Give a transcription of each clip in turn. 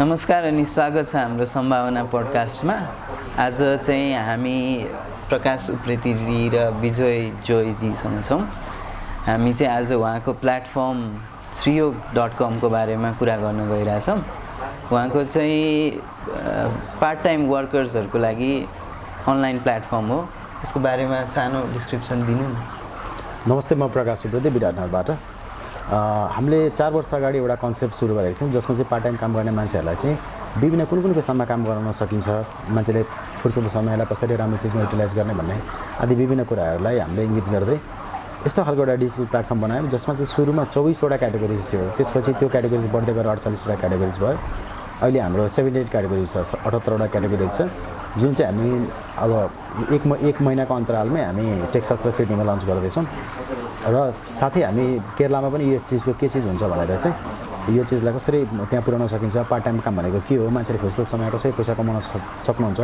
नमस्कार अनि स्वागत छ हाम्रो सम्भावना पडकास्टमा। आज चाहिँ हामी प्रकाश उप्रेतीजी र विजय जोयजीसँग छौँ। हामी चाहिँ आज उहाँको प्लेटफर्म श्रीयोग.com को बारेमा कुरा गर्न गइरहेछौँ। उहाँको चाहिँ पार्ट टाइम वर्कर्सहरूको लागि अनलाइन प्लेटफर्म हो। यसको बारेमा सानो डिस्क्रिप्सन दिनु न। नमस्ते, म प्रकाश उप्रेती विराटनगरबाट। हामीले 4 वर्ष अगाडि एउटा कन्सेप्ट सुरु गरेको थियौँ जसमा चाहिँ पार्ट टाइम काम गर्ने मान्छेहरूलाई चाहिँ विभिन्न कुन पेसामा काम गराउन सकिन्छ, मान्छेले फुर्सदको समयलाई कसरी राम्रो चिजमा युटिलाइज गर्ने भन्ने आदि विभिन्न कुराहरूलाई हामीले इङ्गित गर्दै यस्तो खालको एउटा डिजिटल प्लेटफर्म बनायौँ जसमा चाहिँ सुरुमा 24वटा क्याटेगोरिज थियो। त्यसपछि त्यो क्याटेगोरिज बढ्दै गएर 48वटा क्याटेगोरिज भयो। अहिले हाम्रो 78 क्याटेगोरिज छ, 78वटा क्याटेगोरिज छ, जुन चाहिँ हामी अब एक महिनाको अन्तरालमै हामी टेक्सास र सिडनीमा लन्च गर्दैछौँ। र साथै हामी केरलामा पनि यो चिजको के चिज हुन्छ भनेर चाहिँ यो चिजलाई कसरी त्यहाँ पुर्याउन सकिन्छ, पार्ट टाइम काम भनेको के हो, मान्छेले फुर्सद समय कसरी पैसा कमाउन सक्नुहुन्छ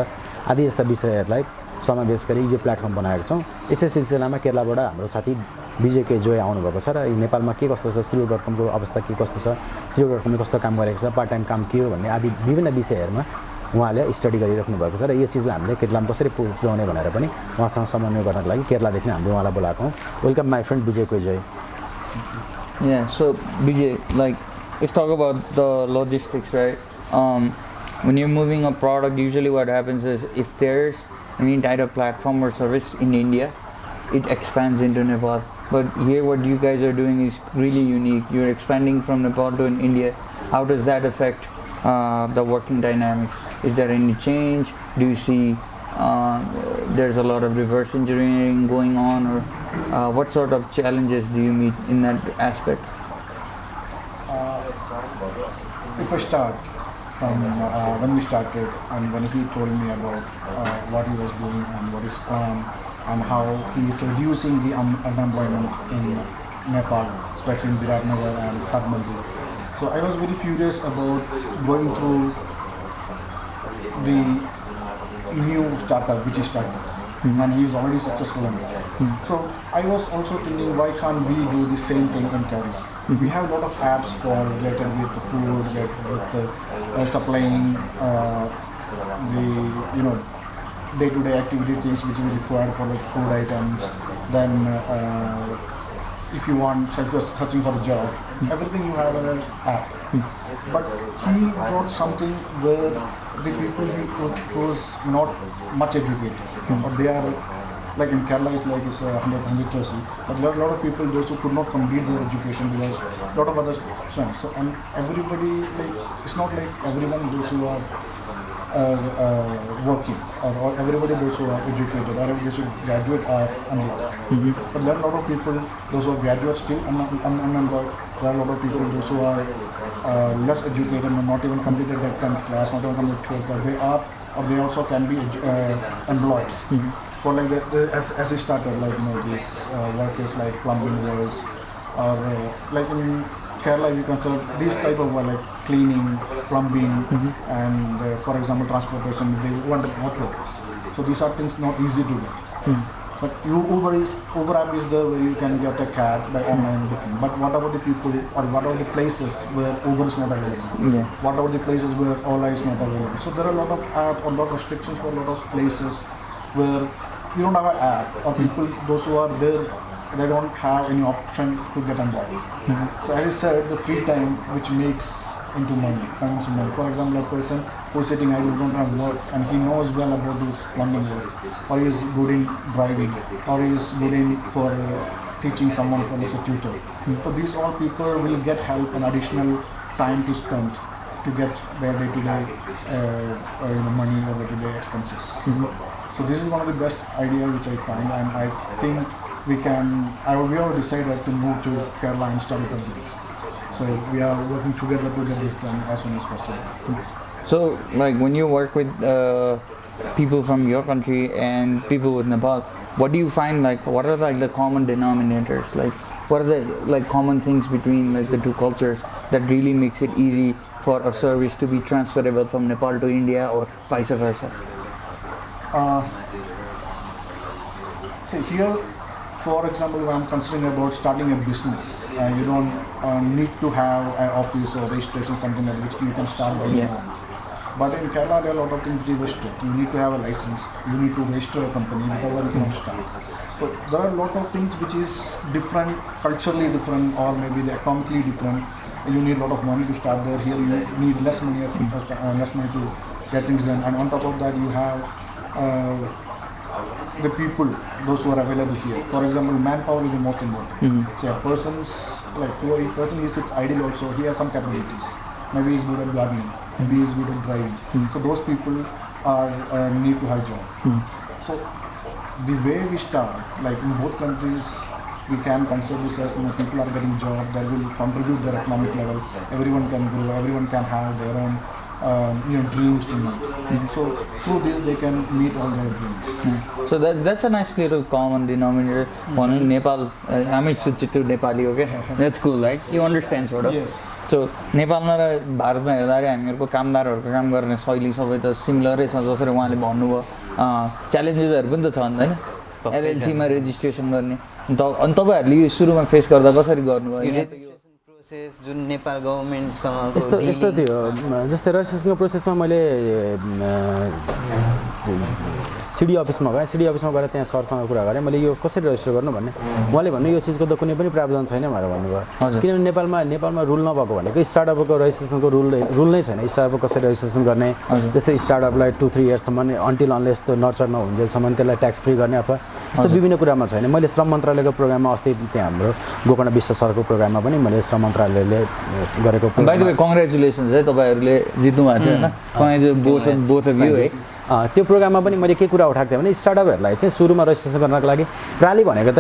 आदि यस्ता विषयहरूलाई समावेश गरी यो प्लेटफर्म बनाएको छौँ। यसै सिलसिलामा केरलाबाट हाम्रो साथी विजय जोय आउनुभएको छ र नेपालमा के कस्तो छ, श्रीयोग.com को अवस्था के कस्तो छ, श्रीयोग.com ले कस्तो काम गरेको छ, पार्ट टाइम काम के हो भन्ने आदि विभिन्न विषयहरूमा उहाँले स्टडी गरिराख्नु भएको छ र यो चिजलाई हामीले केरलामा कसरी पुर्याउने भनेर पनि उहाँसँग समन्वय गर्नको लागि केरलादेखि हामीले उहाँलाई बोलाएको हौँ। Welcome my friend Vijay Joy. Yeah, so Vijay, like, let's talk about the logistics, right? When you're moving a product, usually what happens is if there's any type of platform or service in India, it expands into Nepal. But here what you guys are doing is really unique. You're expanding from Nepal to India. How does that affect the working dynamics? Is there any change? Do you see there's a lot of reverse engineering going on, or what sort of challenges do you meet in that aspect? If I start from when we started and when he told me about what he was doing and what is on and how he is reducing the unemployment in Nepal, especially in Viratnagar and Kathmandu. So I was very furious about going through the new startup which he started, and he is already successful in that. So I was also thinking, why can't we do the same thing in Kerala? We have a lot of apps for related with the food, with the supplying the day-to-day activity things which is required for like food items. Then if you want searching for a job, everything you have in an app. But he brought something where the people who's not much educated, or they are like in Kerala it's 100%, but there are a lot of people those who could not complete their education because a lot of other strengths. So and everybody, like, it's not like everyone those who are working or everybody those who are educated or those who graduate are unemployed. But there are a lot of people those who are graduates still unemployed. There are a lot of people those who are less educated and not even completed their 10th class, not even completed 12th class. They are, or they also can be employed. For like as he started, like these workers like plumbing workers, or like in Kerala you consider these type of like cleaning, plumbing, and for example transportation. They want an auto, so these are things not easy to get. But Uber app is there where you can get a cab by online booking. But what about the people, or what about the places where Uber is not available? Yeah. What about the places where Ola is not available? So there are a lot of apps, a lot of restrictions for a lot of places where you don't have an app, or people, those who are there, they don't have any option to get involved. So as I said, the free time which makes into money, comes money. For example, a person who is sitting idle, don't have work, and he knows well about this plumbing work, or he is good in driving, or he is good in for teaching someone for as a tutor. So these all people will get help and additional time to spend to get their day-to-day money or day-to-day expenses. So this is one of the best ideas which I find, and I think we have decided to move to Kerala and start it. So we are working together to get this done as soon as possible. So, like, when you work with people from your country and people with Nepal, what do you find, like, what are like the common denominators? Like, what are the like common things between like the two cultures that really makes it easy for a service to be transferable from Nepal to India or vice versa? See here, for example, when I'm considering about starting a business, You don't need to have an office or registration, something like which you can start by your own. But in Kerala, there are a lot of things which are strict. You need to have a license. You need to register a company. Without that, you cannot start. So there are a lot of things which is different, culturally different, or maybe they're economically different. You need a lot of money to start there. Here, you need less money to get things done. And on top of that, you have the people, those who are available here. For example, manpower is the most important. So a person's he sits idle also. He has some capabilities. Maybe he's good at gardening. Maybe he's good at driving. So those people are need to have job. So the way we start, like in both countries, we can consider this as people are getting job. That will contribute their economic level. Everyone can grow. Everyone can have their own dreams to meet. So through this they can meet all their dreams. So that's a nice little common denominator. Nepal, I'm to Nepali, okay? That's cool, right? You understand sort of. Yes. So नेपालमा र भारतमा हेर्दाखेरि हामीहरूको कामदारहरूको काम गर्ने शैली सबै त सिमिलरै छ जसरी उहाँले भन्नुभयो च्यालेन्जेसहरू पनि त छन् हैन एलएलसीमा रेजिस्ट्रेसन गर्ने अनि तपाईहरुले यो सुरुमा फेस गर्दा कसरी गर्नुभयो प्रोसेस जुन नेपाल गभर्नमेन्टसँग यस्तो थियो जस्तै रजिस्ट्रेसनको प्रोसेसमा मैले सिडी अफिसमा गएँ सिडी अफिसमा गएर त्यहाँ सरसँग कुरा गरेँ मैले यो कसरी रजिस्टर गर्नु भन्ने उहाँले भन्नु यो चिजको त कुनै पनि प्रावधान छैन भनेर भन्नुभयो किनभने नेपालमा रुल नभएको भनेको स्टार्टअपको रजिस्ट्रेसनको रुल नै छैन स्टार्टअप कसरी रजिस्ट्रेसन गर्ने त्यसै स्टार्टअपलाई 2-3 इयर्ससम्म अन्टिल अनलेस त्यो नर्चर नहुन्जेलसम्म त्यसलाई ट्याक्स फ्री गर्ने अथवा यस्तो विभिन्न कुरामा छैन मैले श्रम मन्त्रालयको प्रोग्राममा अस्ति त्यहाँ हाम्रो गोकर्ण विश्व सरको प्रोग्राममा पनि मैले श्रम मन्त्रालयले गरेको बाइ द वे कङ्ग्रेचुलेसन्स है तपाईहरुले जित्नु भएको थियो हैन बोथ अफ यु है त्यो प्रोग्राममा पनि मैले के कुरा उठाएको थिएँ भने स्टार्टअपहरूलाई चाहिँ सुरुमा रजिस्ट्रेसन गर्नको लागि प्राली भनेको त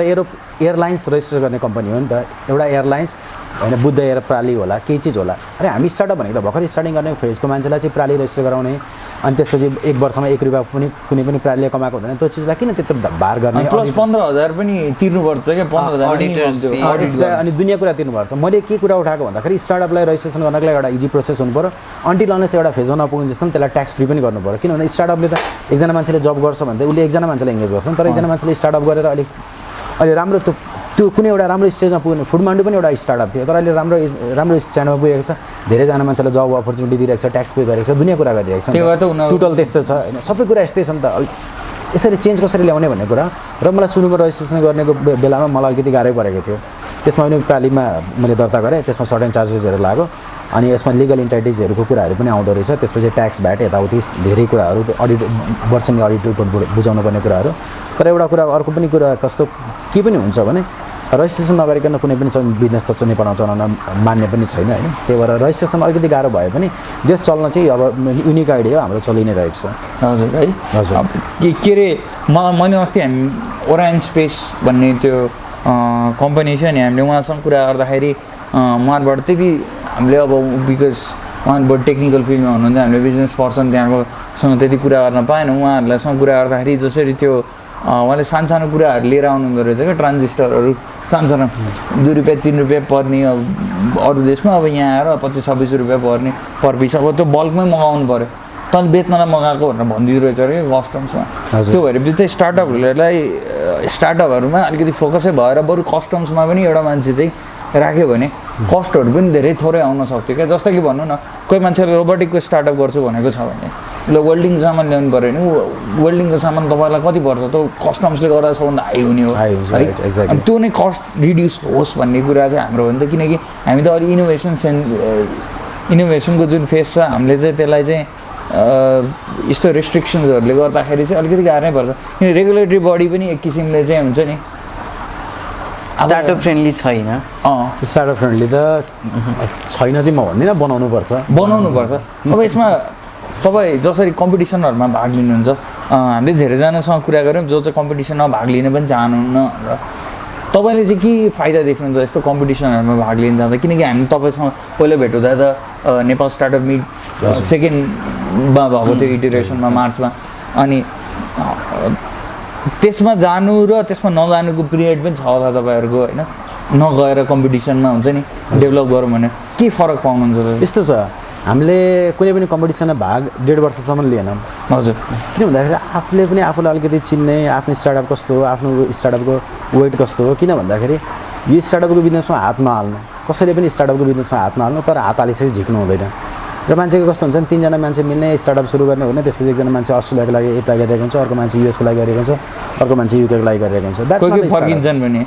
एयरलाइन्स रजिस्टर गर्ने कम्पनी हो नि त एउटा एयरलाइन्स होइन बुद्ध एयर प्राली होला केही चिज होला अरे हामी स्टार्टअप भनेको त भर्खर स्टार्टिङ गर्ने फेजको मान्छेलाई चाहिँ प्राली रजिस्टर गराउने अनि त्यसपछि 1 वर्षमा 1 रुपैयाँ पनि कुनै पनि प्रालीले कमाएको हुँदैन त्यो चिजलाई किन त्यत्रो भार गर्ने प्लस 15000 पनि तिर्नुपर्छ के 15000 अनि दुनियाँ कुरा तिर्नुपर्छ मैले के कुरा उठाएको भन्दाखेरि स्टार्टअपलाई रजिस्ट्रेसन गर्नको लागि एउटा इजी प्रोसेस हुनु पर्यो अन्टिल अनलेस एउटा फेजमा नपुगिन्जेसम्म त्यसलाई ट्याक्स फ्री पनि गर्नु पर्यो किनभने स्टार्टअपले त एकजना मान्छेले जब गर्छ भने त उसले एकजना मान्छेलाई इन्गेज गर्छ तर एकजना मान्छेले स्टार्टअप गरेर अहिले राम्रो त्यो कुनै एउटा राम्रो स्टेजमा पुग्नु फुडमान्डु पनि एउटा स्टार्टअप थियो तर अहिले राम्रो स्ट्यान्डमा पुगेको छ धेरैजना मान्छेलाई जब अपर्च्युनिटी दिइरहेको छ ट्याक्स पे गरेको छ दुनियाँ कुरा गरिरहेको छ टोटल त्यस्तो छ होइन सबै कुरा यस्तै छ नि त यसरी चेन्ज कसरी ल्याउने भन्ने कुरा र मलाई सुरुमा रजिस्ट्रेसन गर्नेको बेलामा मलाई अलिकति गाह्रै परेको थियो त्यसमा पनि प्रालीमा मैले दर्ता गरेँ त्यसमा सर्टेन चार्जेसहरू लाग्यो अनि यसमा लिगल इन्टाइटिजहरूको कुराहरू पनि आउँदो रहेछ त्यसपछि ट्याक्स भ्याट यताउति धेरै कुराहरू अडिट वर्षनी अडिट रिपोर्ट बुझाउनु पर्ने कुराहरू तर एउटा कुरा अर्को पनि कुरा कस्तो के पनि हुन्छ भने रजिस्ट्रेसन नगरिकन कुनै पनि बिजनेस त नेपालमा चलाउन मान्ने पनि छैन होइन त्यही भएर रजिस्ट्रेसन अलिकति गाह्रो भए पनि जस चल्न चाहिँ अब युनिक आइडिया हो हाम्रो चलि नै रहेको छ हजुर है हजुर के अरे मैले अस्ति हामी ओराइन स्पेस भन्ने त्यो कम्पनी छ नि हामीले उहाँसँग कुरा गर्दाखेरि उहाँबाट त्यति हामीले अब बिकज उहाँबाट टेक्निकल फिल्डमा हुनुहुन्छ हामीले बिजनेस पर्सन त्यहाँकोसँग त्यति कुरा गर्न पाएन उहाँहरूलाई कुरा गर्दाखेरि जसरी त्यो उहाँले सानो कुराहरू लिएर आउनुहुँदो रहेछ क्या ट्रान्जिस्टरहरू सानो 2 रुपियाँ 3 रुपियाँ पर्ने अरू देशमा अब यहाँ आएर 25-26 रुपियाँ पर्ने पर पिस अब त्यो बल्कमै मगाउनु पऱ्यो तल बेच्नलाई मगाएको भनेर भनिदिँदो रहेछ अरे कस्टम्समा त्यो भएर चाहिँ स्टार्टअपहरूमा अलिकति फोकसै भएर बरु कस्टम्समा पनि एउटा मान्छे चाहिँ राख्यो भने कस्टहरू पनि धेरै थोरै आउन सक्थ्यो क्या जस्तो कि भन्नु न कोही मान्छेले रोबोटिकको स्टार्टअप गर्छु भनेको छ भने उसले वेल्डिङ सामान ल्याउनु पऱ्यो भने वेल्डिङको सामान तपाईँलाई कति पर्छ त कस्टम्सले गर्दा सबभन्दा हाई हुने हो अनि त्यो नै कस्ट रिड्युस होस् भन्ने कुरा चाहिँ हाम्रो हो नि त किनकि हामी त अलिक इनोभेसनको जुन फेज छ हामीले चाहिँ त्यसलाई चाहिँ यस्तो रेस्ट्रिक्सन्सहरूले गर्दाखेरि चाहिँ अलिकति गाह्रै पर्छ किन रेगुलेटरी बडी पनि एक किसिमले चाहिँ हुन्छ नि स्टार्टअप फ्रेन्डली छैन स्टार्टअप फ्रेन्डली त छैन चाहिँ म भन्दिनँ बनाउनु पर्छ अब यसमा तपाईँ जसरी कम्पिटिसनहरूमा भाग लिनुहुन्छ हामीले धेरैजनासँग कुरा गऱ्यौँ जो चाहिँ कम्पिटिसनमा भाग लिन पनि चाहनुहुन्न र तपाईँले चाहिँ के फाइदा देख्नुहुन्छ यस्तो कम्पिटिसनहरूमा भाग लिन जाँदा किनकि हामी तपाईँसँग पहिला भेट हुँदा त नेपाल स्टार्टअप मिट सेकेन्डमा भएको थियो इटिरेसनमा मार्चमा अनि त्यसमा जानु र त्यसमा नजानुको पिरियड पनि छ होला तपाईँहरूको होइन नगएर कम्पिटिसनमा हुन्छ नि डेभलप गरौँ भने के फरक पाउनुहुन्छ यस्तो छ हामीले कुनै पनि कम्पिटिसनमा भाग 1.5 वर्षसम्म लिएनौँ हजुर किन भन्दाखेरि आफूले पनि आफूलाई अलिकति चिन्ने आफ्नो स्टार्टअप कस्तो हो आफ्नो स्टार्टअपको वेट कस्तो हो किन भन्दाखेरि यो स्टार्टअपको बिजनेसमा हात नहाल्नु, कसैले पनि स्टार्टअपको बिजनेसमा हात नहाल्नु, तर हात हालिसकेपछि झिक्नु हुँदैन। र मान्छेको कस्तो हुन्छ नि, 3 जना मान्छे मिल्ने स्टार्टअप सुरु गर्ने होइन, त्यसपछि एकजना मान्छे अस्ट्रेलियाको लागि एप्लाई गरिरहेको हुन्छ, अर्को मान्छे युएसको लागि गरिरहेको हुन्छ, अर्को मान्छे युकेको लागि गरिरहेको हुन्छ। द्याट्स नट फर्किन्छन् पनि,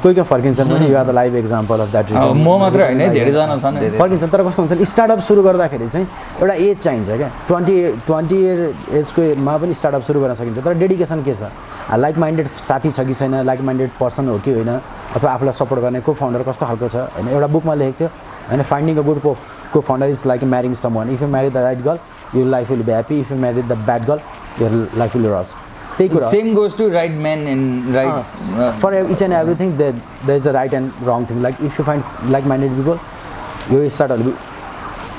कोही फर्किन्छन् पनि। You are the live example of that. म मात्र होइन, धेरैजना छन् फर्किन्छन्। तर कस्तो हुन्छ नि, स्टार्टअप सुरु गर्दाखेरि चाहिँ एउटा एज चाहिन्छ क्या। 20 इयर एजकोमा पनि स्टार्टअप सुरु गर्न सकिन्छ, तर डेडिकेसन के छ, लाइक माइन्डेड साथी छ कि छैन, लाइक माइन्डेड पर्सन हो कि होइन, अथवा आफूलाई सपोर्ट गर्ने को फाउन्डर कस्तो खालको छ होइन। एउटा बुकमा लेखेको थियो होइन, finding a good co-founder is like marrying someone. If you marry the right girl, your life will be happy. If you marry the bad girl, your life will be lost. Same goes to right men and right. For each and everything, there is a right and wrong thing. Like if you find like-minded people, your startup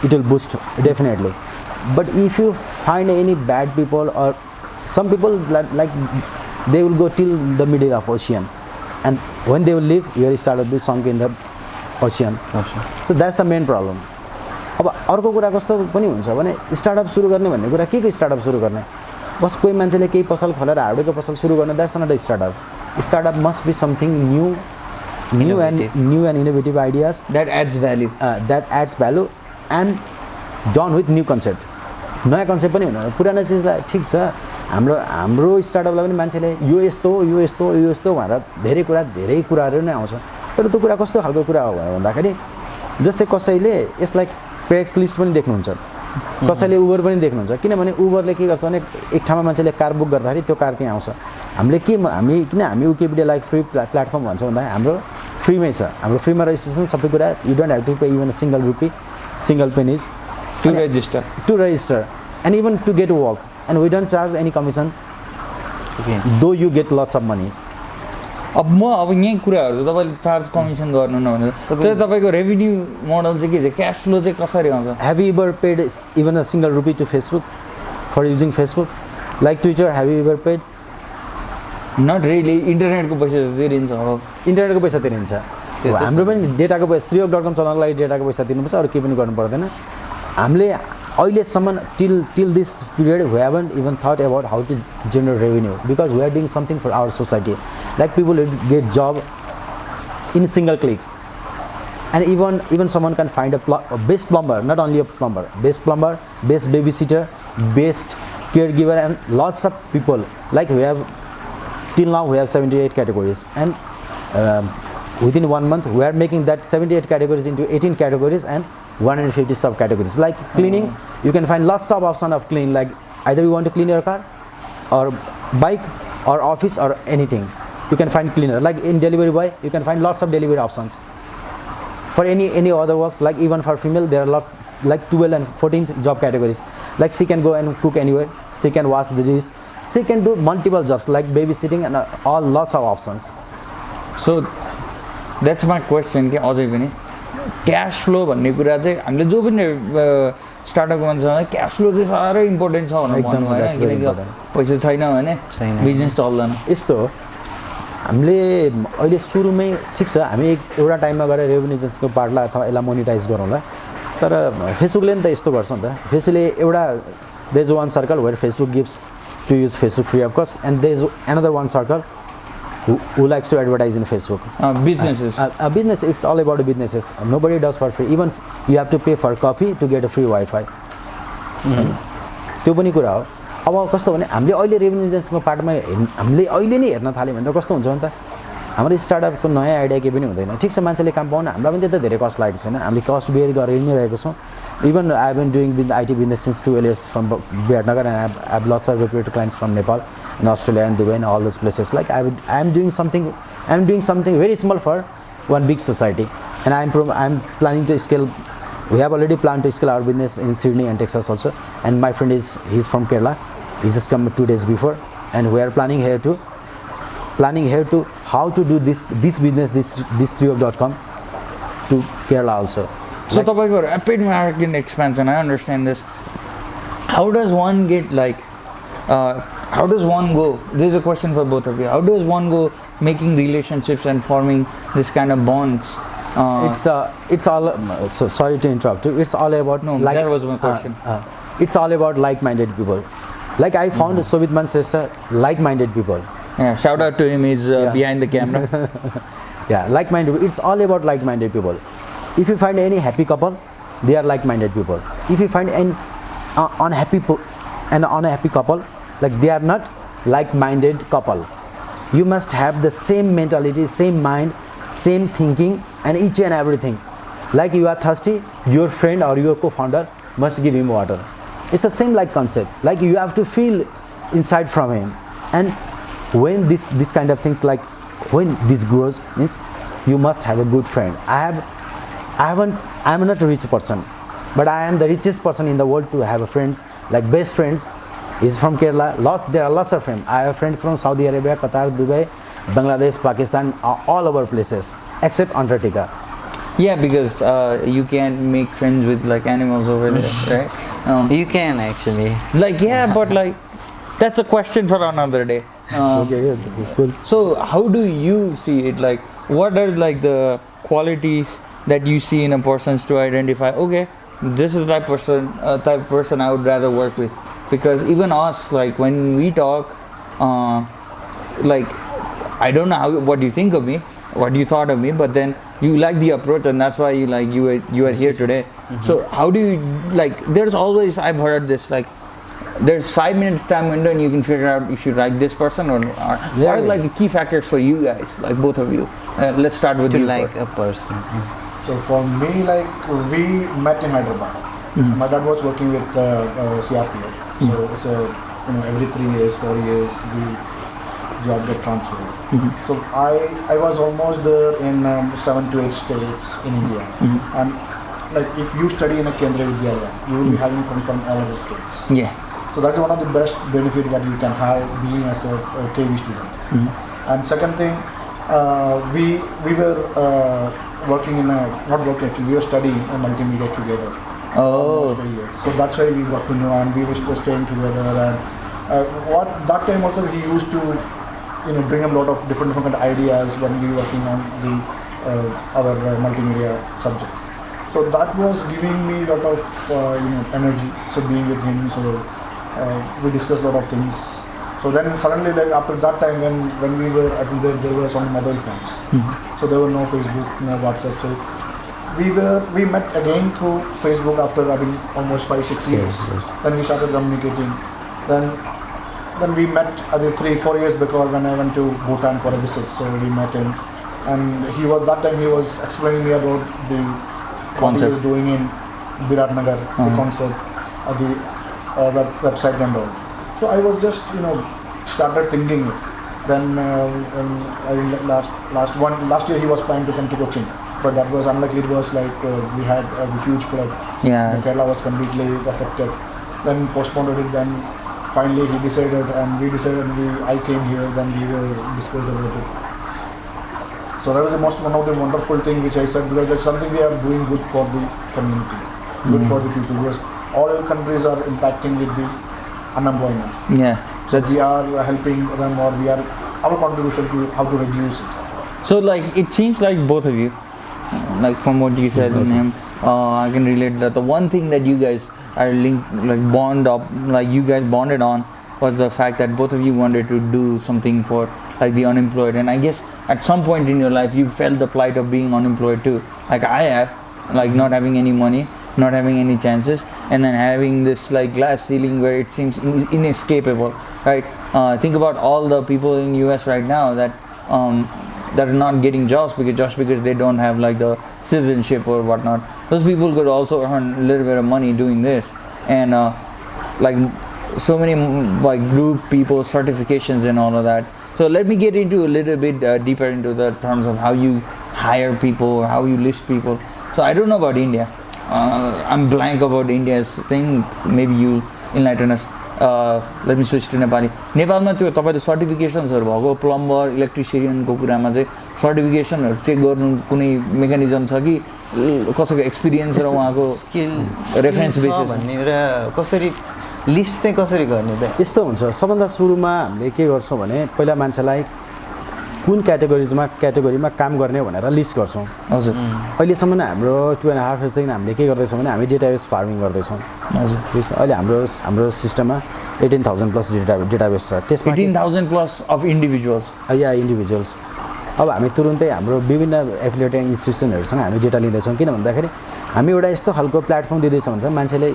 it will boost definitely. But if you find any bad people or some people like they will go till the middle of ocean, and when they will leave, your startup will sunk in the ocean. So that's the main problem. अब अर्को कुरा कस्तो पनि हुन्छ भने startup सुरु गर्ने भन्ने कुरा के स्टार्टअप सुरु गर्ने, बस कोही मान्छेले केही पसल खोलेर हार्डवेयरको पसल सुरु गर्ने, that's not a startup. Startup must be something new and innovative ideas that adds value and done with new concept. नयाँ कन्सेप्ट पनि हुनु, पुरानो चिजलाई ठिक छ, हाम्रो स्टार्टअपलाई पनि मान्छेले यो यस्तो भनेर धेरै कुराहरू नै आउँछ. तर त्यो कुरा कस्तो खालको कुरा हो भन्दाखेरि जस्तै कसैले यसलाई क्रेग्सलिस्ट पनि देख्नुहुन्छ, कसैले उबर पनि देख्नुहुन्छ. किनभने उबरले के गर्छ भने एक ठाउँमा मान्छेले कार बुक गर्दाखेरि त्यो कार त्यहाँ आउँछ. हामी विकिपिडिया लाइक फ्री प्लेटफर्म भन्छ भन्दा हाम्रो फ्रीमै छ, हाम्रो फ्रीमा रेजिस्ट्रेसन सबै कुरा. You don't have to pay even single pennies to register and even to get work, and we don't charge any commission though you get lots of money. अब यही कुराहरू तपाईँले चार्ज कमिसन गर्नु नभने त्यो तपाईँको रेभिन्यू मोडल चाहिँ के छ, क्यास फ्लो चाहिँ कसरी आउँछ? Have you ever paid even a single rupee to Facebook for using Facebook? Like Twitter, have you ever paid? Not really. इन्टरनेटको पैसा तिरिन्छ, हो इन्टरनेटको पैसा तिरिन्छ. हाम्रो पनि डेटाको पैसा श्रीयोग.com चलाउनको लागि डेटाको पैसा तिर्नुपर्छ, अरू केही पनि गर्नु पर्दैन. हामीले अहिलेसम्म till this period we haven't even thought about how to generate revenue, because we are doing something for our society. Like people will get job in single clicks, and even someone can find a best plumber, not only a plumber, best babysitter, best caregiver, and lots of people. Like till now we have 78 categories, and within 1 month we are making that 78 categories into 18 categories and 150 subcategories. Like cleaning, you can find lots of options of clean. Like either you want to clean your car or bike or office or anything, you can find cleaner. Like in delivery boy, you can find lots of delivery options. For any other works, like even for female, there are lots, like 12 and 14 job categories. Like she can go and cook anywhere, she can wash the dish, she can do multiple jobs like babysitting and all lots of options. So that's my question के अझै पनि क्यास flow भन्ने कुरा चाहिँ हामीले जो पनि स्टार्टअप गर्छ क्यास फ्लो चाहिँ साह्रै इम्पोर्टेन्ट छ भनेर भन्नु होइन, किनकि पैसा छैन भने बिजनेस चल्दैन. यस्तो हो, हामीले अहिले सुरुमै ठिक छ, हामी एउटा टाइममा गएर रेभेन्यू जेन्सको पार्टलाई अथवा यसलाई मोनिटाइज गरौँला. तर फेसबुकले नि त यस्तो गर्छ नि त. फेसबुकले एउटा there is one circle where Facebook gives to use Facebook free of cost, and there is another one circle who likes to advertise in Facebook. Businesses. Business, it's all about businesses. Nobody does for free. Even you have to pay for coffee to get a free Wi-Fi. त्यो पनि कुरा हो. अब कस्तो भने हामीले अहिले revenue एजेन्सीको पार्टमा हामीले अहिले नै हेर्न थाल्यो भने त कस्तो हुन्छ भने त हाम्रो स्टार्टअपको नयाँ आइडिया केही पनि हुँदैन. ठिक छ, मान्छेले काम पाउन हामीलाई पनि त्यता धेरै कस्ट लागेको छैन, हामीले कस्ट बेयर गरेर नै रहेको छौँ. Even I have been doing IT business since 12 years from Vietnam, and I have lots of reputed clients from Nepal and Australia and Dubai and all those places. Like I am doing something very small for one big society, and I'm planning to scale. We have already planned to scale our business in Sydney and Texas also. And my friend he's from Kerala. He just come 2 days before, and we are planning here to how to do this business, this Sambhawana.com to Kerala also. So तपाईँको rapid market expansion, I understand this. How does one get how does one go? This is a question for both of you. How does one go making relationships and forming this kind of bonds? It's all. So sorry to interrupt you. It's all about that was my question. It's all about like-minded people. Like I found Sovit Mansreshta like-minded people. Yeah, shout out to him. He's behind the camera. Yeah, like-minded. It's all about like-minded people. If you find any happy couple, they are like-minded people. If you find an unhappy couple, like they are not like-minded couple. You must have the same mentality, same mind, same thinking, and each and everything. Like you are thirsty, your friend or your co-founder must give him water. It's the same like concept. Like you have to feel inside from him. And when this kind of things, like when this grows, means you must have a good friend. I'm not a rich person, but I am the richest person in the world to have a friends, like best friends. Is from Kerala. There are lots of friends. I have friends from Saudi Arabia, Qatar, Dubai, Bangladesh, Pakistan, all over places except Antarctica. Yeah, because you can't make friends with like animals over there, right? You can actually. Like yeah, but like that's a question for another day. Okay, cool. So how do you see it? Like what are like the qualities that you see in a person to identify? Okay, this is the type of person I would rather work with. Because even us, like when we talk, like I don't know what you think of me, what you thought of me, but then you like the approach, and that's why you are here today. So how do you like? There's always, I've heard this, like there's 5 minutes time window, and you can figure out if you like this person or not. What are like the key factors for you guys, like both of you? Let's start with to you like first. a person. So for me, like we met in Hyderabad. My dad was working with CRPF. So it's every 3 years, 4 years, the job get transferred. So I was almost there in 7 to 8 states in India. And like if you study in a Kendriya Vidyalaya, you will be having friends from all of the states. Yeah. So that's one of the best benefits that you can have being as a KV student. And second thing, we were working in not working actually, we were studying multimedia together. Oh. So that's why we got to know, and we were still staying together. And what that time also he used to, bring a lot of different kind of ideas when we were working on the our multimedia subject. So that was giving me a lot of energy. So being with him, so we discussed a lot of things. So then suddenly, like after that time, when we were, I think there were some mobile phones. So there were no Facebook, no WhatsApp. So we met again through Facebook after almost 5-6 years. Then we started communicating. Then we met 3-4 years because when I went to Bhutan for a visit, so we met him, and he was explaining me about the what he was doing in Biratnagar, the concept, the website and all. So I was just started thinking it. Then last year he was planning to come to Cochin. But that was unlikely. It was like we had a huge flood. Yeah. Kerala was completely affected. Then postponed it. Then finally he decided, and we decided. I came here. Then we were discussed about it. So that was one of the wonderful thing which I said, because that's something we are doing good for the community, good for the people. Because all countries are impacting with the unemployment. Yeah. So we are helping them, or we are our contribution to how to reduce it. So like it seems like both of you, like from what you said in him, I can relate that the one thing that you guys are linked, like you guys bonded on, was the fact that both of you wanted to do something for like the unemployed. And I guess at some point in your life you felt the plight of being unemployed too, like I have, like not having any money, not having any chances, and then having this like glass ceiling where it seems inescapable, right? Think about all the people in US right now that are not getting jobs because they don't have like the citizenship or whatnot. Those people could also earn a little bit of money doing this, and like so many like group people certifications and all of that. So let me get into a little bit deeper into the terms of how you hire people or how you list people. So I don't know about India. I'm blank about India's thing. Maybe you enlighten us. Let me switch to Nepali. नेपालमा त्यो तपाईले सर्टिफिकेशन्सहरु भएको plumber इलेक्ट्रिशियनको कुरामा चाहिँ सर्टिफिकेशनहरु check गर्नु कुनै mechanism छ कि कसैको एक्सपिरियन्स र उहाँको स्किल रेफरेन्स बेसिस भन्ने र कसरी लिस्ट चाहिँ कसरी गर्ने त यस्तो हुन्छ सबभन्दा सुरुमा हामीले के गर्छौं भने पहिला मान्छेलाई कुन क्याटेगोरीमा काम गर्ने भनेर लिस्ट गर्छौं हजुर अहिलेसम्म हाम्रो 2.5 years देखि हामीले के गर्दै छौं भने हामी डेटाबेस फार्मिङ गर्दै छौं हजुर ठीक छ अहिले हाम्रो सिस्टममा 18000 प्लस डेटाबेस छ त्यसमा 18000 प्लस अफ इन्डिभिजुअल्स या इन्डिभिजुअल्स अब हामी तुरुन्तै हाम्रो विभिन्न एफिलिएट इन्स्टिट्युसनहरूसँग हामी डेटा लिँदैछौँ किन भन्दाखेरि हामी एउटा यस्तो खालको प्लेटफर्म दिँदैछौँ भने मान्छेले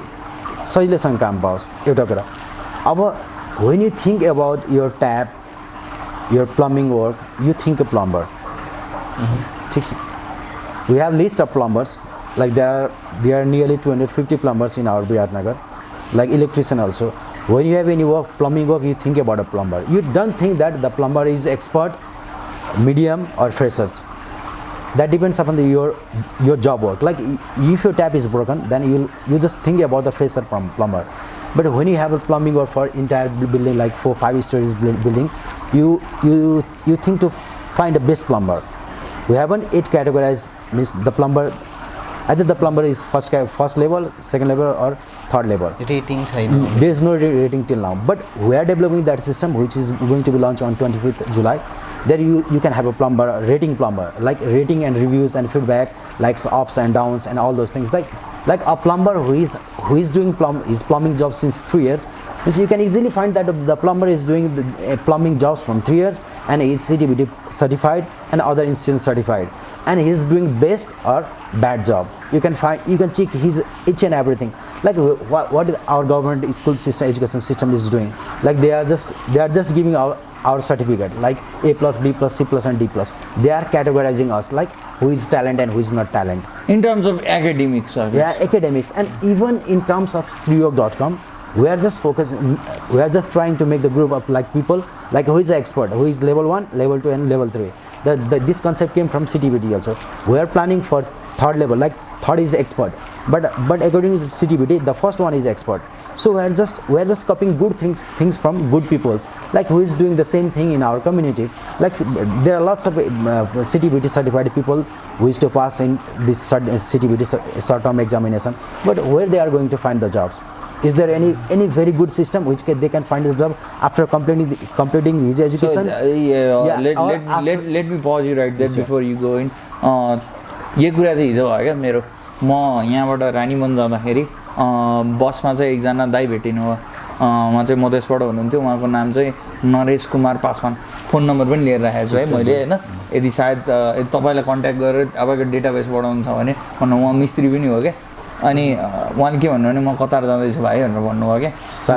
सजिलैसँग काम पाओस् एउटा कुरा अब when you think about your tap your plumbing work you think a plumber ठिक छ we have list of plumbers like there are nearly 250 plumbers in our Biratnagar like electrician also when you have any work plumbing work you think about a plumber you don't think that the plumber is expert medium or freshers that depends upon your job work like if your tap is broken then you just think about the fresher plumber but when you have a plumbing work for entire building like 4-5 stories building you think to find a best plumber we haven't it categorized means the plumber either the plumber is first level second level or third level rating there is no rating till now but we are developing that system which is going to be launched on 25th July there you can have a plumber rating plumber like rating and reviews and feedback like ups and downs and all those things like a plumber who is doing plumbing jobs since 3 years so you can easily find that the plumber is doing the plumbing jobs from 3 years and he is CTBT certified and other institutions certified and he is doing best or bad job you can check his each and everything like what our government school system education system is doing like they are just giving our certificate like A+, B+, C+ and D+. They are categorizing us like who is talent and who is not talent. In terms of academics, yeah, academics, and even in terms of sriwork.com, we are just trying to make the group of like people like who is the expert, who is level 1, level 2, and level 3. This concept came from CTBT also. We are planning for third level, like third is expert, but according to CTBT, the first one is expert. So we are just copying good things from good peoples like who is doing the same thing in our community like there are lots of CTBT certified people who is to pass in this CTBT short term examination but where they are going to find the jobs is there any very good system which they can find the job after completing his education let me pause you right there before you go in यो कुरा चाहिँ हिजो भयो क्या मेरो म यहाँबाट रानीबन जाँदाखेरि बसमा चाहिँ एकजना दाइ भेटिनु हो उहाँ चाहिँ मधेसबाट हुनुहुन्थ्यो उहाँको नाम चाहिँ नरेश कुमार पासवान फोन नम्बर पनि लिएर राखेको छु है मैले होइन यदि सायद तपाईँलाई कन्ट्याक्ट गरेर तपाईँको डेटाबेस बढाउनु छ भने भन्नु उहाँ मिस्त्री पनि हो क्या अनि उहाँले के भन्नु भने म कतार जाँदैछु भाइ भनेर भन्नुभयो क्या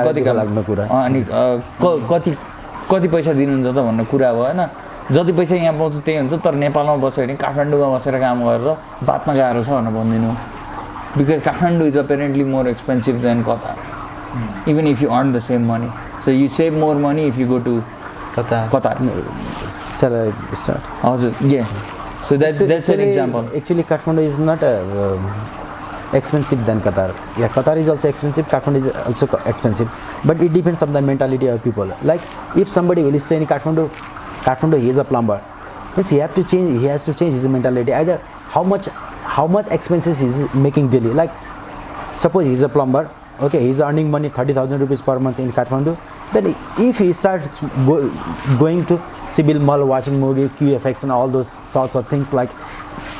कतिको लाग्ने कुरा अनि कति पैसा दिनुहुन्छ त भन्ने कुरा भयो होइन जति पैसा यहाँ पाउँछ त्यही हुन्छ तर नेपालमा बस्यो भने काठमाडौँमा बसेर काम गरेर बातमा गाह्रो छ भनेर भनिदिनु because Kathmandu is apparently more expensive than Qatar even if you earn the same money so you save more money if you go to Qatar. Shall I start? Yeah, so that's an example. Actually Kathmandu is not expensive than Qatar. Yeah, Qatar is also expensive, Kathmandu is also expensive but it depends on the mentality of people like if somebody will stay in Kathmandu he is a plumber means he has to change his mentality either how much expenses he is making daily like suppose he is a plumber okay he is earning money 30,000 rupees per month in Kathmandu then if he starts going to Sibyl Mall watching movie QFX and all those sorts of things like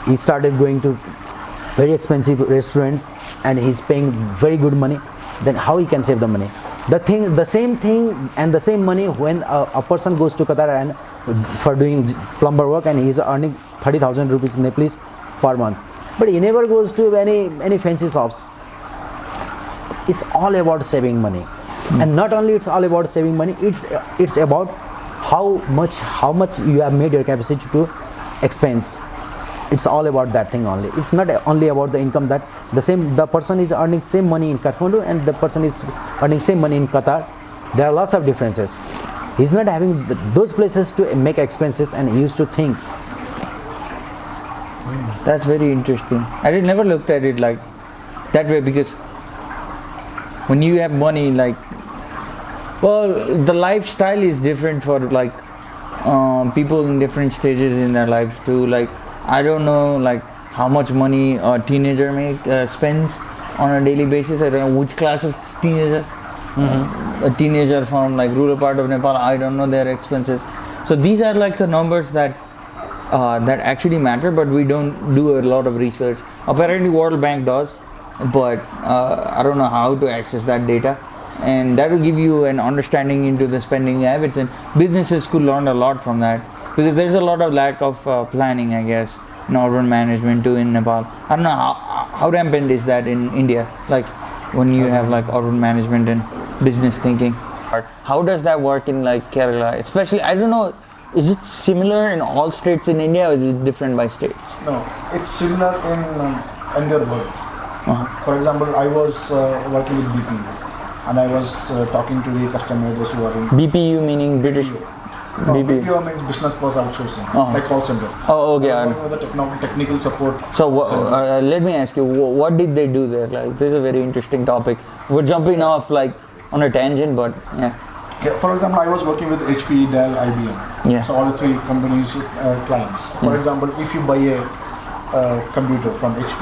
he started going to very expensive restaurants and he is paying very good money then how he can save the money the same thing and the same money when a person goes to Qatar and for doing plumber work and he is earning 30,000 rupees Nepalese per month but he never goes to any fancy shops it's all about saving money and not only it's all about saving money it's about how much you have made your capacity to expense it's all about that thing only it's not only about the income that the person is earning same money in Kathmandu and the person is earning same money in Qatar there are lots of differences he's not having those places to make expenses and he used to think. That's very interesting. I never looked at it like that way because when you have money like well the lifestyle is different for like people in different stages in their lives too like I don't know like how much money a teenager spends on a daily basis I don't know which class of teenager a teenager from like rural part of Nepal I don't know their expenses so these are like the numbers that actually matter but we don't do a lot of research apparently World Bank does but I don't know how to access that data and that will give you an understanding into the spending habits and businesses could learn a lot from that because there's a lot of lack of planning, I guess, in urban management too in Nepal. I don't know how rampant is that in India, like when you have like urban management and business thinking. How does that work in like Kerala? Especially, I don't know, is it similar in all states in India or is it different by states? No, it's similar in your work. For example, I was working with BP and I was talking to the customers who are in BPU meaning British? No, BPO means business process outsourcing, like call center. Oh, okay. I was working with the technical support. So let me ask you, what did they do there? Like, this is a very interesting topic. We're jumping off like on a tangent, but yeah. For example, I was working with HP, Dell, IBM. Yeah. So all the three companies, clients. For example, if you buy a computer from HP,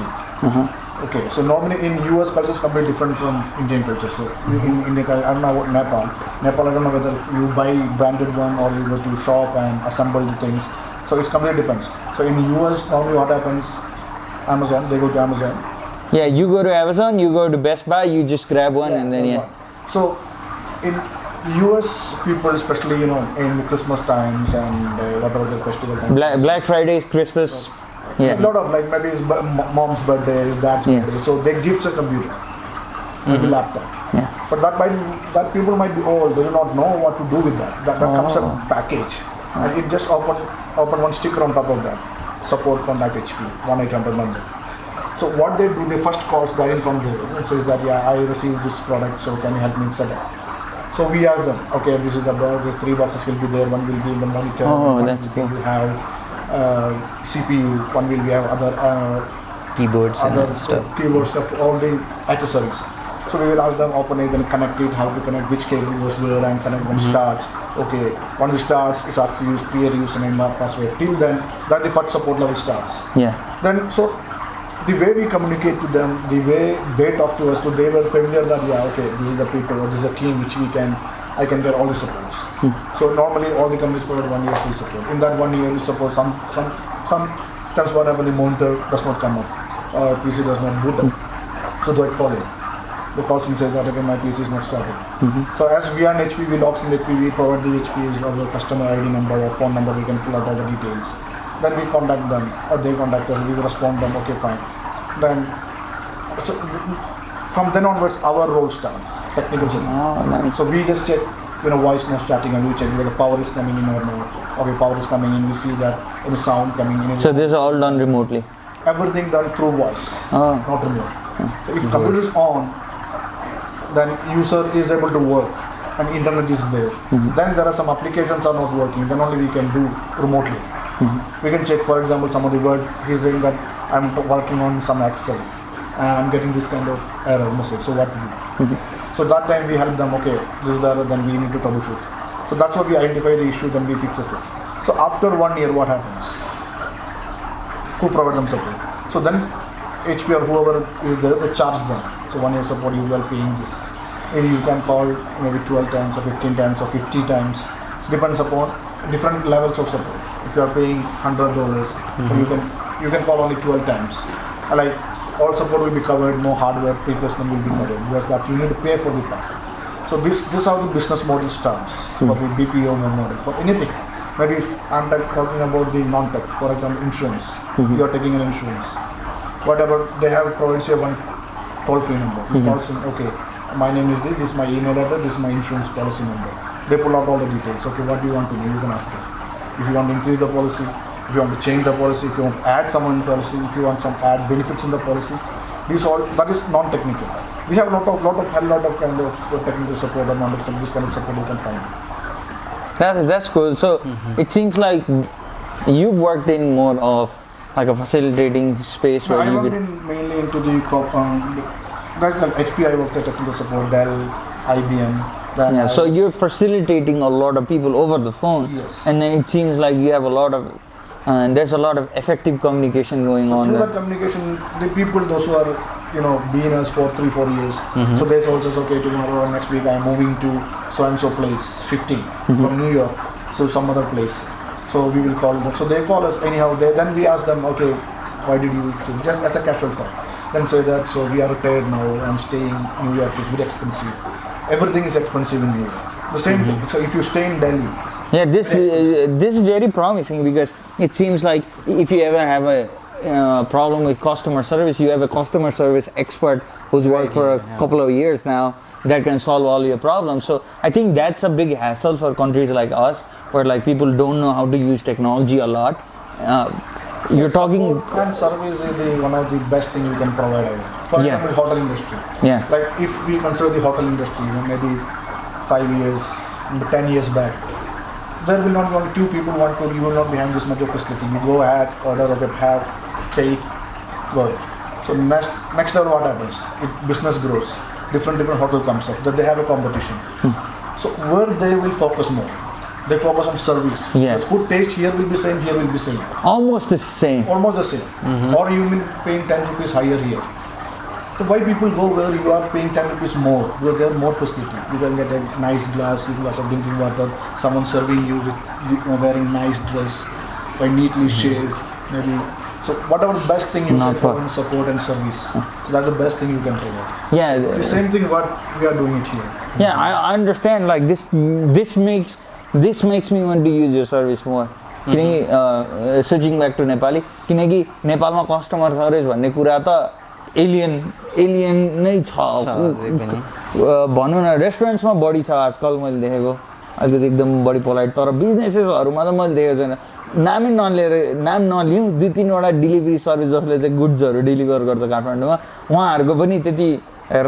okay, so normally in US culture is completely different from Indian culture. So in India, I don't know about Nepal. Nepal, I don't know whether if you buy branded one or you go to shop and assemble the things. So it's completely depends. So in US, normally what happens, Amazon, they go to Amazon. Yeah, you go to Amazon, you go to Best Buy, you just grab one and then So in US people, especially in Christmas times and whatever the festival times. Black Fridays, Christmas. Yeah. A lot of like maybe it's mom's birthdays, dad's birthday. So they gift a computer, maybe laptop. Yeah. But that people might be old. They do not know what to do with that. That comes a package, and it just open one sticker on top of that. Support contact HP 1-800 number. So what they do, they first calls guy in from there and says that I received this product, so can you help me set up? So we ask them, okay, this is the box. These 3 boxes will be there. One will be in the monitor. Oh, that's cool. We have CPU. One will be have other keyboards other and stuff. Keyboard stuff, all the accessories. So we will ask them open it, then connect it, how to connect, which cable goes where, and connect when starts. Okay, once it starts, it's asked to create a username or password. Till then, that the first support level starts. Yeah. Then so the way we communicate to them, the way they talk to us, so they were familiar that okay, this is the people or this is a team which I can get all the supports. So normally all the companies provide 1 year free support. In that 1 year you support sometimes what happens, the monitor does not come up or PC does not boot up. So they call it. The call and says that again my PC is not starting. So as we are in HP, we logs in HP, we provide the HP's our customer ID number or phone number, we can pull out all the details. Then we contact them or they contact us, we respond them, okay fine. Then so from then onwards our role starts, technical support. Oh, nice. So we just check, voice not starting, and we check whether the power is coming in or not. Okay, power is coming in, we see that any sound coming in. So this is all done remotely? Everything done through voice, not remote. So if computer is on, then user is able to work and internet is there. Then there are some applications are not working, then only we can do remotely. We can check, for example, some of the word, he's saying that I'm working on some Excel and I'm getting this kind of error message, so what to do? So that time we help them, okay, this is the error, then we need to troubleshoot. So that's why we identify the issue, then we fixes it. So after 1 year, what happens? Who provide them support? So then HP or whoever is there, they charge them. So 1 year support, you are paying this. Maybe you can call maybe 12 times or 15 times or 50 times. It depends upon different levels of support. If you are paying $100, you can call only 12 times. Like all support will be covered, no hardware replacement will be covered, because that you need to pay for the part. So this is how the business model starts for the BPO model, for anything. Maybe if I'm talking about the non-tech, for example, insurance. You are taking an insurance. Whatever they have provides you one toll-free number. You call them, okay, my name is this is my email address, this is my insurance policy number. They pull out all the details. Okay, what do you want to do? You can ask them. If you want to increase the policy, if you want to change the policy, if you want to add someone in the policy, if you want some add benefits in the policy, that is non-technical. We have lot of kind of technical support or this kind of support you can find. That's cool. So it seems like you worked in more of like a facilitating space where I you worked mainly into the that's like HP. I worked at technical support, Dell, IBM. Yeah, so you're facilitating a lot of people over the phone. Yes. And then it seems like you have a lot of there's a lot of effective communication going on through there. that communication, the people, those who are been us for 3-4 years, so they also say, okay, tomorrow or next week I'm moving to so and so place, shifting from New York, so some other place. So we will call them. So they call us anyhow. Then we ask them, okay, why did you shift? Just as a casual talk. Then say that, so we are retired now and staying in New York is very expensive. Everything is expensive in New York. The same thing. So if you stay in Delhi, Yeah, this is very promising because it seems like if you ever have a problem with customer service, you have a customer service expert who's worked for a couple of years now that can solve all your problems. So I think that's a big hassle for countries like us, where like people don't know how to use technology a lot. You're talking. Support and service is one of the best thing you can provide. For example, hotel industry. Yeah. Like if we consider the hotel industry, maybe 5 years, 10 years back, there will not be only 2 people want to. You will not be having this much of facility. You go ahead, order a have, pay, go. So next level, what happens? Business grows. Different hotel comes up. That they have a competition. So where they will focus more? They focus on service. Yeah. Because food taste here will be same, here will be same. Almost the same. Almost the same. Or you will paying 10 rupees higher here. So why people go where you are paying 10 rupees more? Where there are more facility. You can get a nice glass of drinking water. Someone serving you with wearing nice dress, by neatly shaved, maybe. So whatever the best thing you can provide in support and service. So that's the best thing you can provide. Yeah. The same thing what we are doing it here. Yeah, I understand. Like this makes me want to use your service more. Switching back to Nepali, किनकि नेपालमा customer service भन्ने कुरा त alien नै छ भनौँ न रेस्टुरेन्ट्समा बढी छ आजकल मैले देखेको अलिकति एकदम बढी पोलाइट तर बिजनेसेसहरूमा त मैले देखेको छैन नाम नलिउँ 2-3 डेलिभरी सर्भिस जसले चाहिँ गुड्सहरू डेलिभर गर्छ काठमाडौँमा उहाँहरूको पनि त्यति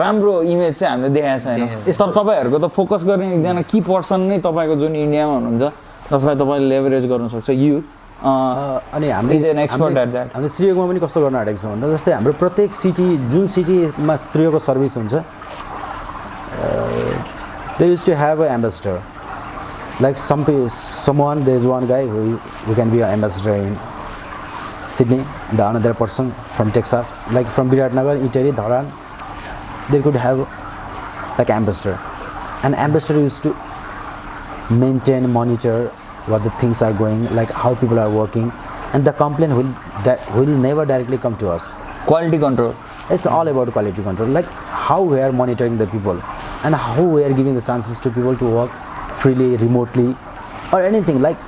राम्रो इमेज चाहिँ हामीले देखाएको छैन तर तपाईँहरूको त फोकस गर्ने एकजना की पर्सन नै तपाईँको जुन इन्डियामा हुनुहुन्छ जसलाई तपाईँले लेभरेज गर्न सक्छ अनि हामीले श्रीयोगमा पनि कस्तो गर्न आँटेको छ भन्दा जस्तै हाम्रो प्रत्येक सिटी जुन सिटीमा श्रीयोगको सर्भिस हुन्छ they use to have a ambassador like someone there is one guy who can be an ambassador in Sydney, the another person from Texas, like from Biratnagar, Italy, Dharan, they could have like ambassador. An ambassador used to maintain, monitor what the things are going, like how people are working, and the complaint will never directly come to us. Quality control. It's all about quality control, like how we are monitoring the people and how we are giving the chances to people to work freely, remotely, or anything. Like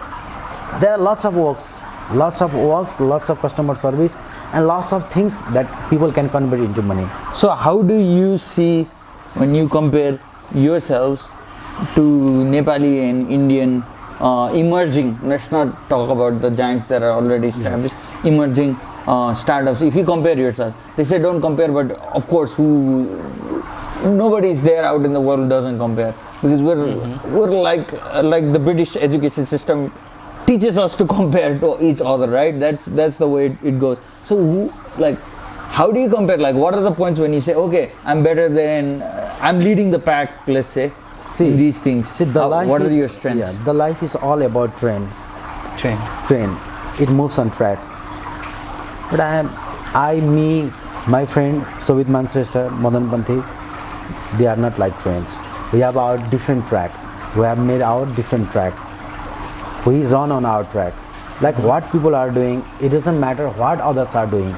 there are lots of works, lots of customer service, and lots of things that people can convert into money. So how do you see when you compare yourselves to Nepali and Indian emerging, let's not talk about the giants that are already established, emerging startups? If you compare yourself, they say don't compare, but of course nobody is there out in the world doesn't compare, because we're like the British education system teaches us to compare to each other, right? That's the way it goes. So how do you compare? Like what are the points when you say, okay, I'm better than, I'm leading the pack, let's say, these things? What are your strengths? Yeah, the life is all about train. It moves on track. But my friend Sovit Mansreshta, Madan Panthi, they are not like trains. We have our different track. We have made our different track. We run on our track. Like what people are doing, it doesn't matter what others are doing.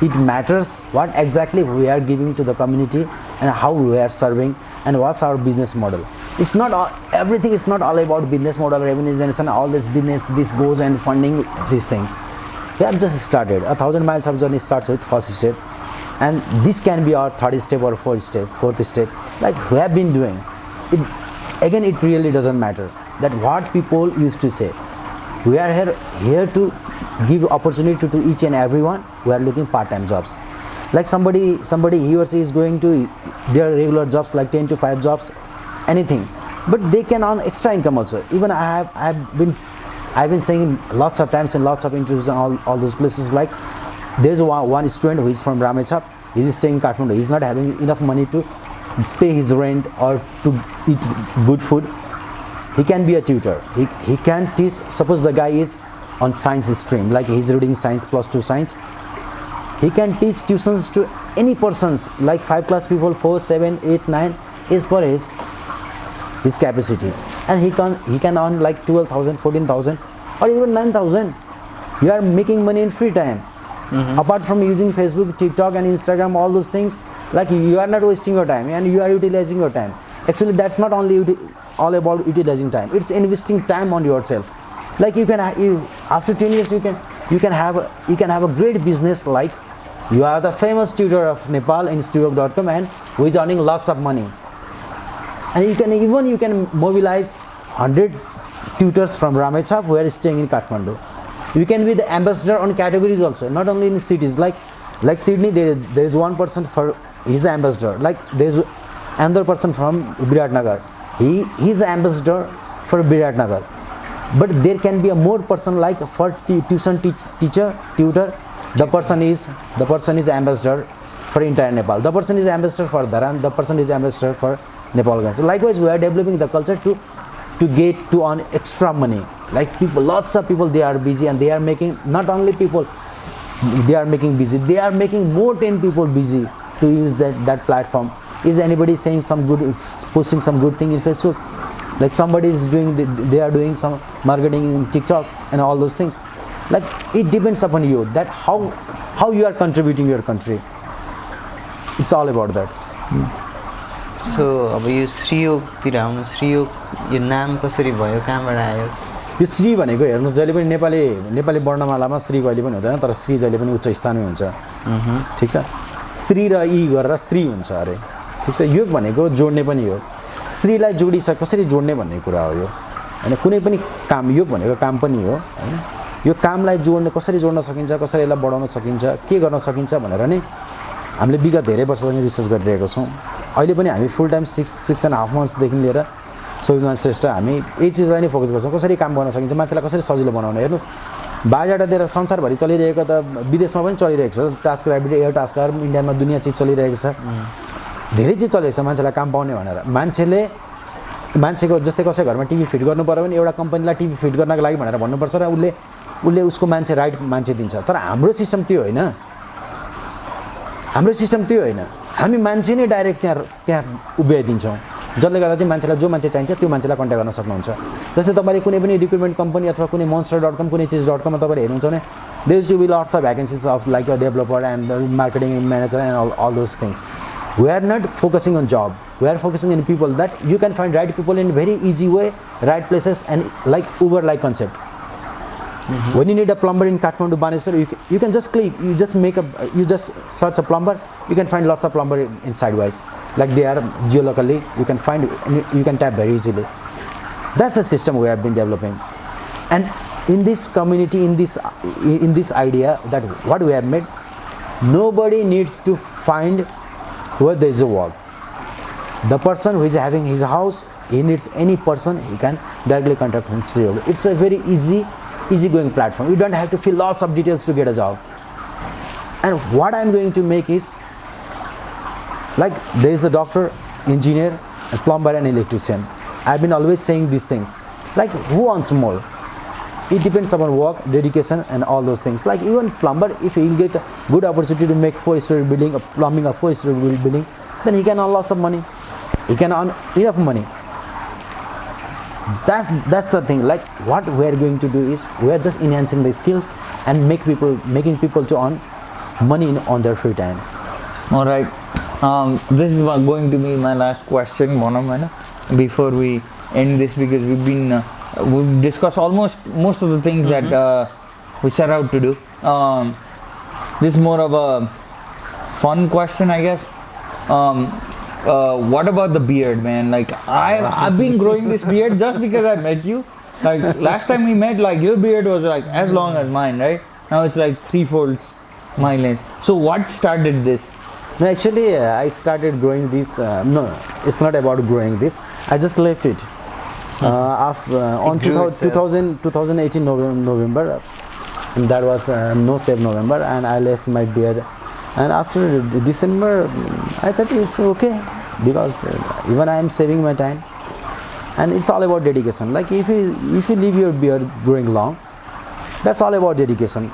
It matters what exactly we are giving to the community and how we are serving and what's our business model. It's not all, everything is not all about business model, revenue generation, all this business, this goes and funding these things. We have just started. 1,000 miles of journey starts with first step. And this can be our third step or fourth step. Like we have been doing. It really doesn't matter that what people used to say. We are here to give opportunity to each and everyone who are looking part-time jobs. Like somebody he or she is going to their regular jobs like 10 to 5 jobs, anything. But they can earn extra income also. Even I've been saying lots of times in lots of interviews and all those places, like there's one student who is from Ramechhap. He is staying in Kathmandu. He's not having enough money to pay his rent or to eat good food. He can be a tutor. He can teach. Suppose the guy is on science stream, like he's reading science +2 science. He can teach tuitions to any persons, like 5 class people, 4, 7, 8, 9 is for his capacity, and he can earn like 12,000, 14,000, or even 9,000. You are making money in free time. Apart from using Facebook, TikTok and Instagram, all those things, like you are not wasting your time and you are utilizing your time. Actually, that's not only all about utilizing time. It's investing time on yourself. Like after 10 years, you can have a great business. Like you are the famous tutor of Nepal in student.com and who is earning lots of money. And you can mobilize 100 tutors from Ramechhap who are staying in Kathmandu. You can be the ambassador on categories also, not only in cities. Like Sydney, there is one person for he's an ambassador. Like there's another person from Biratnagar. He's an ambassador for Biratnagar. But there can be a more person like for tuition tutor. The person is ambassador for entire Nepal. The person is ambassador for Dharan. The person is ambassador for Nepal. So likewise, we are developing the culture to get to earn extra money. Like lots of people, they are busy and they are making, not only people, they are making busy. They are making more 10 people busy to use that platform. Is anybody saying posting some good thing in Facebook? Like somebody is they are doing some marketing in TikTok and all those things. Like it depends upon you that how you are contributing your country. It's all about that. So अब यो श्रीयोगतिर आउनु श्रीयोग यो नाम कसरी भयो कहाँबाट आयो यो श्री भनेको हेर्नुस् जहिले पनि नेपाली वर्णमालामा श्री कहिले पनि हुँदैन तर श्री जहिले पनि उच्च स्थानमै हुन्छ ठीक छ श्री र ई गरेर श्री हुन्छ अरे ठीक छ योग भनेको जोड्ने पनि हो श्रीलाई कसरी जोड्ने भन्ने कुरा हो यो हैन कुनै पनि काम योग भनेको काम पनि हो हैन यो कामलाई कसरी जोड्न सकिन्छ कसरी यसलाई बढाउन सकिन्छ के गर्न सकिन्छ भनेर नै हामीले विगत धेरै वर्षदेखि रिसर्च गरिरहेको छौं अहिले पनि हामी फुल टाइम 6.5 months देखि लिएर सोभिमान श्रेष्ठ हामी यही चीजलाई नै फोकस गर्छौं कसरी काम गर्न सकिन्छ मान्छेलाई कसरी सजिलो बनाउने हेर्नुस् बाहिरबाट दिएर संसारभरि चलिरहेको त विदेशमा पनि चलिरहेको छ टास्क र्याबिट एयर टास्कर इन्डियामा दुनिया चीज चलिरहेको छ धेरै चीज चलिरहेको छ मान्छेलाई काम पाउने भनेर मान्छेको जस्तै कसै घरमा टिभी फिट गर्नु पर्यो भने एउटा कम्पनीलाई टिभी फिट गर्नको लागि भनेर भन्नुपर्छ र उसले उसको राइट मान्छे दिन्छ तर हाम्रो सिस्टम त्यो होइन हामी मान्छे नै डाइरेक्ट त्यहाँ उभ्याइदिन्छौँ जसले गर्दा चाहिँ मान्छेलाई जो मान्छे चाहिन्छ त्यो मान्छेलाई कन्ट्याक्ट गर्न सक्नुहुन्छ जस्तै तपाईले कुनै पनि रिक्रुटमेन्ट कम्पनी अथवा कुनै monster.com कुनै चीज.com मा तपाईले हेर्नुहुन्छ भने there is to be lots of vacancies of like a developer and marketing manager and all those things. We are not focusing on job, we are focusing on people that you can find right people in very easy way, right places and like Uber like concept. When you need a plumber in Kathmandu, Baneshwor, you can just click, you just search a plumber, you can find lots of plumber in sidewise. Like they are geolocally, you can tap very easily. That's the system we have been developing. And in this community, in this idea that what we have made, nobody needs to find where there is a work. The person who is having his house, he needs any person, he can directly contact him. It's a very easy-going platform. You don't have to fill lots of details to get a job. And what I'm going to make is, like there is a doctor, engineer, a plumber and electrician. I've been always saying these things. Like who wants more? It depends upon work, dedication and all those things. Like even plumber, if he'll get a good opportunity to make 4-story building, plumbing a 4-story building, then he can earn lots of money. He can earn enough money. That's the thing. Like what we are going to do is we are just enhancing the skill and making people to earn money on their free time. All right. This is going to be my last question, Bonam, before we end this because we've discussed almost most of the things that we set out to do. This is more of a fun question, I guess. What about the beard, man? Like I've been growing this beard just because I met you. Like last time we met, like your beard was like as long as mine, right? Now it's like 3/4 my length. So what started this? No, actually, I started growing this. No, it's not about growing this. I just left it. On 2018 November, and that was no save November, and I left my beard. And after December, I thought it's okay because even I am saving my time, and it's all about dedication. Like if you leave your beard growing long, that's all about dedication.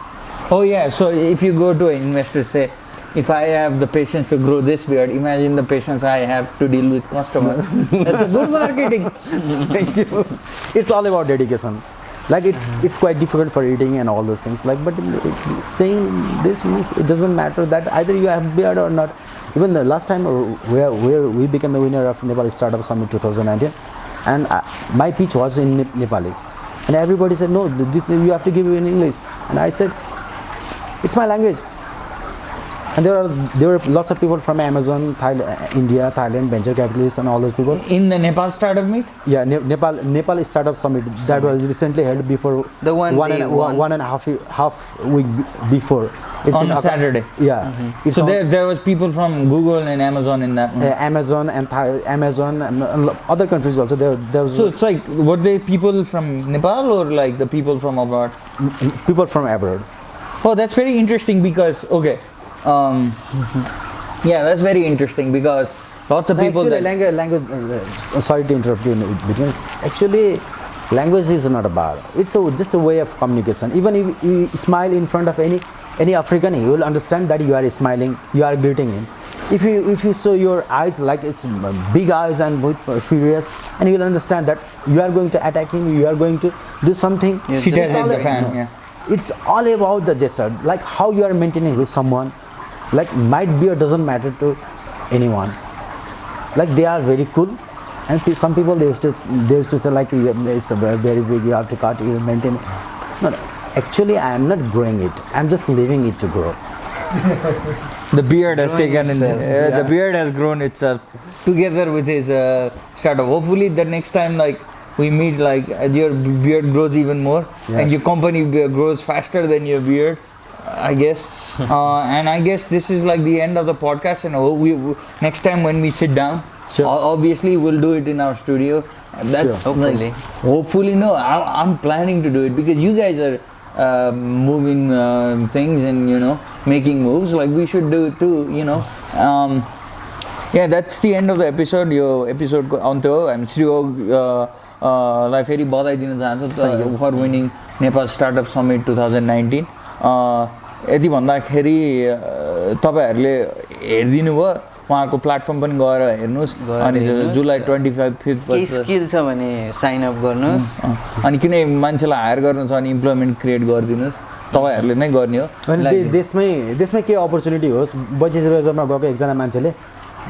Oh yeah, so if you go to an investor, say, if I have the patience to grow this beard, imagine the patience I have to deal with customers. That's a good marketing. Thank you. It's all about dedication. like it's quite difficult for eating and all those things, like, but saying this means it doesn't matter that either you have beard or not. Even the last time we became the winner of Nepal Startup Summit 2019, and my pitch was in Nepali, and everybody said no, this you have to give it in English, and I said it's my language. And there were lots of people from Amazon, India, Thailand, venture capitalists, and all those people. In the Nepal Startup Meet? Yeah, Nepal Startup Summit that was recently held before the one and a half week before. It's on a Saturday. Yeah. So there was people from Google and Amazon in that one. Amazon and Amazon and other countries also. There was. So it's like, were they people from Nepal or like the people from abroad? People from abroad. Oh, that's very interesting because yeah, that's very interesting because lots of people. Actually, language. Sorry to interrupt you between. Actually, language is not a bar. It's just a way of communication. Even if you smile in front of any African, he will understand that you are smiling, you are greeting him. If you show your eyes like it's big eyes and furious, and he will understand that you are going to attack him, you are going to do something. She does it, the fan. Yeah. It's all about the gesture, like how you are maintaining with someone. Like might be or doesn't matter to anyone. Like they are very cool, and some people they used to say like it's very big, you have to cut, you maintain. No, actually I am not growing it. I'm just leaving it to grow. The beard has taken in the beard has grown itself together with his startup. Hopefully the next time like we meet, like your beard grows even more, and your company grows faster than your beard, I guess. And I guess this is like the end of the podcast, and we next time when we sit down, obviously we'll do it in our studio. That's hopefully no, I'm planning to do it because you guys are moving things and making moves, like we should do it too, yeah, that's the end of the episode. Yo episode ko antyo I'm sure लाई फेरि बधाई दिन चाहन्छु फर winning Nepal startup summit 2019. यति भन्दाखेरि तपाईहरुले हेर्दिनु भयो, उहाँको platform पनि गएर हेर्नुस्, अनि जुलाई 25 के स्किल छ भने साइन अप गर्नुस्, अनि किन मान्छेलाई हायर गर्नु छ अनि इम्प्लोयमेन्ट क्रिएट गरिदिनुस्, तपाईहरुले नै गर्ने हो. अनि देशमै के अपर्चुनिटी होस्, बजेट रोजरमा गएको एकजना मान्छेले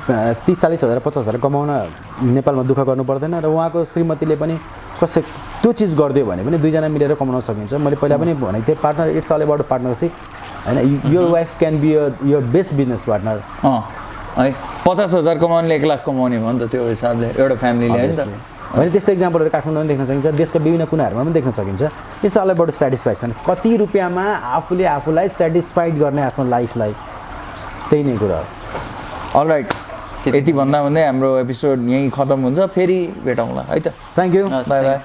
30-40 हजार 50 हजार कमाउन नेपालमा दुःख गर्नु पर्दैन र उहाँको श्रीमतीले पनि कसै त्यो चीज गर्दियो भने पनि दुईजना मिलेर कमाउन सकिन्छ. मैले पहिला पनि भनेको थिएँ partner, it's all about partnership हैन. Your wife can be your best business partner. है 50 हजार कमाउनेले 1 लाख कमाउने हो नि त, त्यो हिसाबले एउटा फ्यामिलीले हैन त. भने त्यस्तो एक्जाम्पलहरु काठमाडौँमा देख्न सकिन्छ, देशको विभिन्न कुनाहरुमा पनि देख्न सकिन्छ. It's all about satisfaction. कति रुपैयाँमा आफूले आफूलाई स्याटिस्फाइड गर्ने आफ्नो लाइफलाई, त्यही नै कुरा हो. अलराइट, यति भन्दा भन्दै हाम्रो एपिसोड यही खतम हुन्छ. फेरि भेटौँला है त. Thank you. Bye bye.